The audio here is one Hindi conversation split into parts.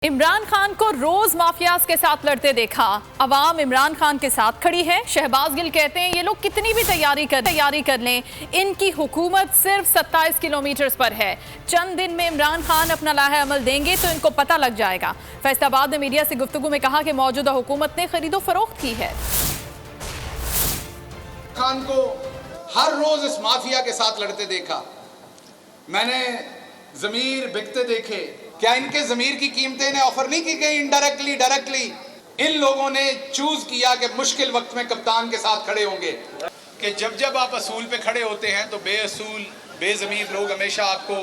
इमरान खान को रोज माफियाज के साथ लड़ते देखा। अवाम इमरान खान के साथ खड़ी है। शहबाज गिल कहते हैं ये लोग कितनी भी तैयारी कर लें, इनकी हुकूमत सिर्फ 27 किलोमीटर पर है। चंद दिन में इमरान खान अपना लाहे अमल देंगे तो इनको पता लग जाएगा। फैसलाबाद में मीडिया से गुफ्तगू में कहा कि मौजूदा हुकूमत ने खरीदो फरोख्त की है। खान को हर रोज इस माफिया के साथ लड़ते देखा। मैंने जमीर बिकते देखे। क्या इनके जमीर की कीमतें इन्हें ऑफर नहीं की गई? इनडायरेक्टली डायरेक्टली इन लोगों ने चूज किया कि मुश्किल वक्त में कप्तान के साथ खड़े होंगे। कि जब आप असूल पे खड़े होते हैं तो बेअसूल बेजमीर लोग हमेशा आपको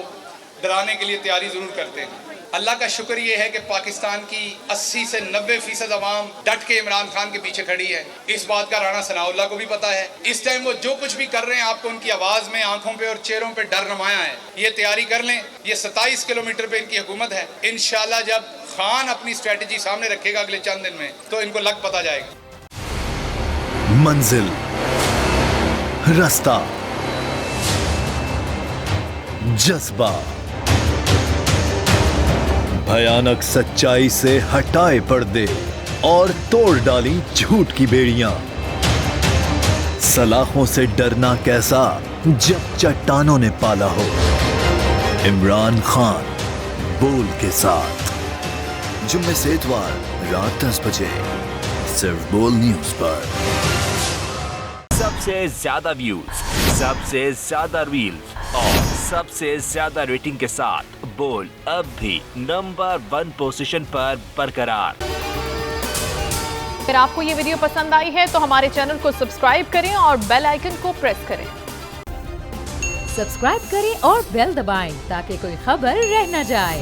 डराने के लिए तैयारी जरूर करते हैं। अल्लाह का शुक्र ये है कि पाकिस्तान की 80 से 90% अवाम डट के इमरान खान के पीछे खड़ी है। इस बात का राणा सनाउल्लाह को भी पता है। इस टाइम वो जो कुछ भी कर रहे हैं आपको उनकी आवाज में, आंखों पे और चेहरों पे डर नुमाया है। ये तैयारी कर लें। ये 27 किलोमीटर पे इनकी हुकूमत है। इंशाल्लाह जब खान अपनी स्ट्रेटजी सामने रखेगा अगले चंद दिन में तो इनको लग पता जाएगा। मंजिल, रास्ता, जज्बा, भयानक सच्चाई से हटाए पर्दे और तोड़ डाली झूठ की बेड़ियां। सलाखों से डरना कैसा जब चट्टानों ने पाला हो। इमरान खान बोल के साथ जुम्मे से इतवार रात 10 बजे सिर्फ बोल न्यूज पर। सबसे ज्यादा व्यूज, सबसे ज्यादा रील्स और सबसे ज्यादा रेटिंग के साथ बोल अब भी नंबर 1 पोजीशन पर बरकरार। अगर आपको ये वीडियो पसंद आई है तो हमारे चैनल को सब्सक्राइब करें और बेल आइकन को प्रेस करें। सब्सक्राइब करें और बेल दबाएं ताकि कोई खबर रह न जाए।